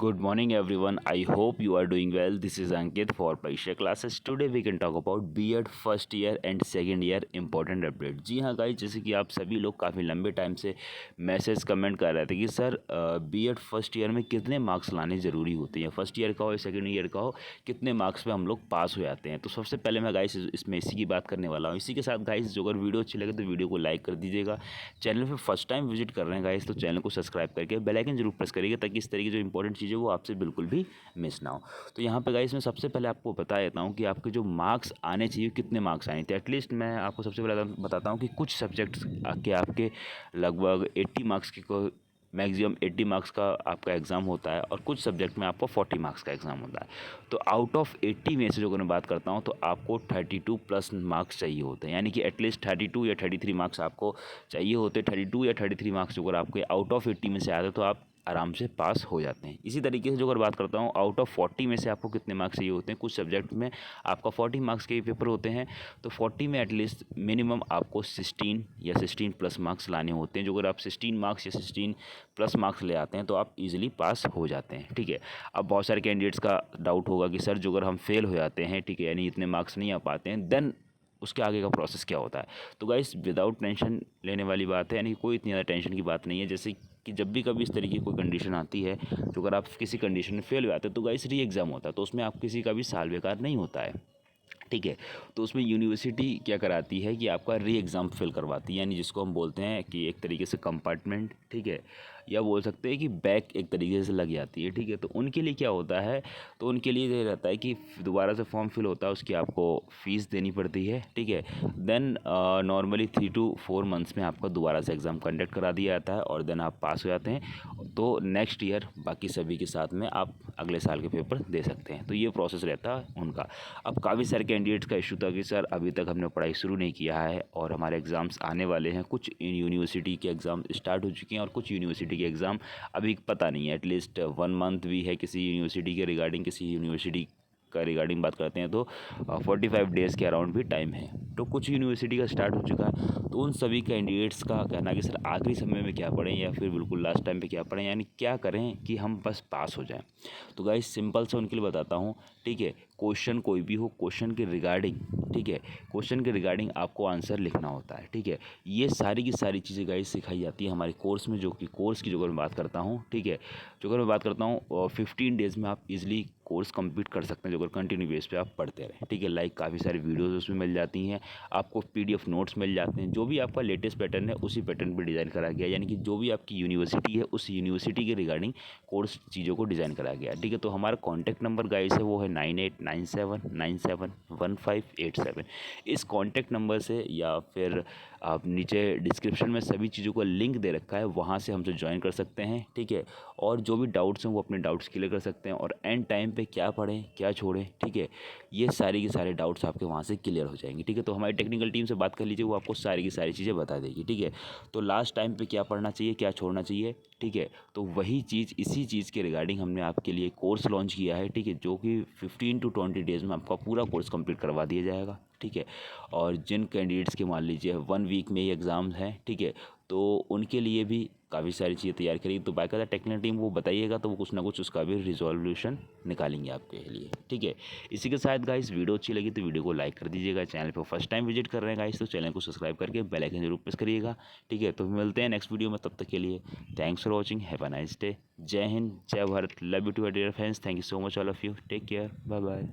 Good morning everyone. I hope you are doing well. This is Ankit for Parisha classes. Today we can talk about B.Ed first year and second year important update. जी हाँ guys, जैसे कि आप सभी लोग काफ़ी लंबे time से मैसेज कमेंट कर रहे थे कि सर B.Ed फर्स्ट ईयर में कितने मार्क्स लाने ज़रूरी होते हैं, फर्स्ट ईयर का हो या सेकेंड ईयर का हो, कितने मार्क्स पे हम लोग पास हो जाते हैं। तो सबसे पहले मैं गाइस इसमें इसी की बात करने वाला हूँ। इसी के साथ गाइस जो अगर वीडियो अच्छी लगे तो वीडियो को लाइक कर दीजिएगा। चैनल पर फर्स्ट टाइम विजिट कर रहे हैं गाइस तो चैनल को सब्सक्राइब करके बेल आइकन जरूर प्रेस करिएगा ताकि इस तरीके जो इंपॉर्टेंट चीज़ें वो आपसे बिल्कुल भी मिस ना हो। तो यहाँ पे गाइस मैं सबसे पहले आपको बता देता हूँ कि आपके जो मार्क्स आने चाहिए कितने मार्क्स आने थे। एटलीस्ट मैं आपको सबसे पहले बताता हूँ कि कुछ सब्जेक्ट्स के आपके लगभग 80 मार्क्स की को मैक्सिमम 80 मार्क्स का आपका एग्ज़ाम होता है और कुछ सब्जेक्ट में आपको 40 मार्क्स का एग्ज़ाम होता है। तो आउट ऑफ 80 में से जो अगर मैं बात करता हूँ तो आपको 32 प्लस मार्क्स चाहिए होते हैं, यानी कि एटलीस्ट 32 या 33 मार्क्स आपको चाहिए होते हैं। 32 या 33 मार्क्स अगर आपके आउट ऑफ 80 में से आते तो आप आराम से पास हो जाते हैं। इसी तरीके से जो अगर बात करता हूँ आउट ऑफ 40 में से आपको कितने मार्क्स चाहिए होते हैं, कुछ सब्जेक्ट में आपका 40 मार्क्स के पेपर होते हैं तो 40 में एटलीस्ट मिनिमम आपको 16 या 16 प्लस मार्क्स लाने होते हैं। जो अगर आप 16 मार्क्स या 16 प्लस मार्क्स ले आते हैं तो आप इजीली पास हो जाते हैं। ठीक है, अब बहुत सारे कैंडिडेट्स का डाउट होगा कि सर जो अगर हम फेल हो जाते हैं, ठीक है, यानी इतने मार्क्स नहीं आ पाते हैं, देन उसके आगे का प्रोसेस क्या होता है। तो गाइस विदाउट टेंशन लेने वाली बात है, यानी कोई इतनी ज़्यादा टेंशन की बात नहीं है। जैसे कि जब भी कभी इस तरीके की कोई कंडीशन आती है तो अगर आप किसी कंडीशन में फेल हो जाते हैं तो गाइस री एग्ज़ाम होता है, तो उसमें आप किसी का भी साल बेकार नहीं होता है। ठीक है, तो उसमें यूनिवर्सिटी क्या कराती है कि आपका री एग्ज़ाम फिल करवाती है, यानी जिसको हम बोलते हैं कि एक तरीके से कंपार्टमेंट, ठीक है, या बोल सकते हैं कि बैक एक तरीके से लग जाती है। ठीक है, तो उनके लिए क्या होता है, तो उनके लिए ये रहता है कि दोबारा से फॉर्म फिल होता है, उसकी आपको फ़ीस देनी पड़ती है। ठीक है, देन नॉर्मली 3 to 4 मंथ्स में आपका दोबारा से एग्ज़ाम कंडक्ट करा दिया जाता है और देन आप पास हो जाते हैं। तो नेक्स्ट ईयर बाकी सभी के साथ में आप अगले साल के पेपर दे सकते हैं। तो ये प्रोसेस रहता है उनका। अब काफ़ी सारे कैंडिडेट्स का इशू था कि सर अभी तक हमने पढ़ाई शुरू नहीं किया है और हमारे एग्ज़ाम्स आने वाले हैं। कुछ यूनिवर्सिटी के एग्ज़ाम स्टार्ट हो चुके हैं और कुछ यूनिवर्सिटी के एग्ज़ाम अभी पता नहीं है। एटलीस्ट 1 मंथ भी है किसी यूनिवर्सिटी के रिगार्डिंग, किसी यूनिवर्सिटी का रिगार्डिंग बात करते हैं तो 45 डेज़ के अराउंड भी टाइम है। तो कुछ यूनिवर्सिटी का स्टार्ट हो चुका है, तो उन सभी कैंडिडेट्स का कहना है कि सर आखिरी समय में क्या पढ़ें या फिर बिल्कुल लास्ट टाइम पे क्या पढ़ें, यानी क्या करें कि हम बस पास हो जाएं। तो गाइस सिंपल से उनके लिए बताता हूँ। ठीक है, क्वेश्चन कोई भी हो, क्वेश्चन के रिगार्डिंग, ठीक है, क्वेश्चन के रिगार्डिंग आपको आंसर लिखना होता है। ठीक है, ये सारी की सारी चीज़ें गाइस सिखाई जाती है हमारे कोर्स में, जो कि कोर्स की जो अगर मैं बात करता हूँ, ठीक है, जो अगर मैं बात करता हूँ 15 डेज़ में आप इजीली कोर्स कंप्लीट कर सकते हैं, जो अगर कंटिन्यू बेस पे आप पढ़ते रहें। ठीक है, लाइक काफ़ी सारी वीडियोस उसमें मिल जाती हैं, आपको पीडीएफ नोट्स मिल जाते हैं, जो भी आपका लेटेस्ट पैटर्न है उसी पैटर्न पे डिज़ाइन करा गया, यानी कि जो भी आपकी यूनिवर्सिटी है उस यूनिवर्सिटी के रिगार्डिंग कोर्स चीज़ों को डिज़ाइन करा गया। ठीक है, तो हमारा कॉन्टैक्ट नंबर गाइस है वो है 9897971587। इस कॉन्टैक्ट नंबर से या फिर आप नीचे डिस्क्रिप्शन में सभी चीज़ों का लिंक दे रखा है, वहाँ से हमसे ज्वाइन कर सकते हैं। ठीक है, और जो भी डाउट्स हैं वो अपने डाउट्स क्लियर कर सकते हैं और एंड टाइम पे क्या पढ़ें क्या छोड़ें, ठीक है, ये सारे के सारे डाउट्स आपके वहाँ से क्लियर हो जाएंगे। ठीक है, तो हमारी टेक्निकल टीम से बात कर लीजिए, वो आपको सारी की सारी चीज़ें बता देगी। ठीक है, तो लास्ट टाइम पे क्या पढ़ना चाहिए क्या छोड़ना चाहिए, ठीक है, तो वही चीज़ इसी चीज़ के रिगार्डिंग हमने आपके लिए कोर्स लॉन्च किया है। ठीक है, जो कि 15 to 20 डेज़ में आपका पूरा कोर्स कंप्लीट करवा दिया जाएगा। ठीक है, और जिन कैंडिडेट्स के मान लीजिए 1 वीक में ही एग्ज़ाम्स हैं, ठीक है, तो उनके लिए भी काफ़ी सारी चीज़ें तैयार करी, तो बाकायदा टेक्निकल टीम वो बताइएगा तो वो कुछ ना कुछ उसका भी रिजोल्यूशन निकालेंगे आपके लिए। ठीक है, इसी के साथ गाइस वीडियो अच्छी लगी तो वीडियो को लाइक कर दीजिएगा। चैनल पर फर्स्ट टाइम विजिट कर रहे हैं गाइस तो चैनल को सब्सक्राइब करके बेल आइकन जरूर प्रेस करिएगा। ठीक है, तो मिलते हैं नेक्स्ट वीडियो में, तब तक के लिए thanks for watching, have a nice day. जय हिंद, जय Bharat, love you too dear friends, thank you so much all of you, take care, bye bye.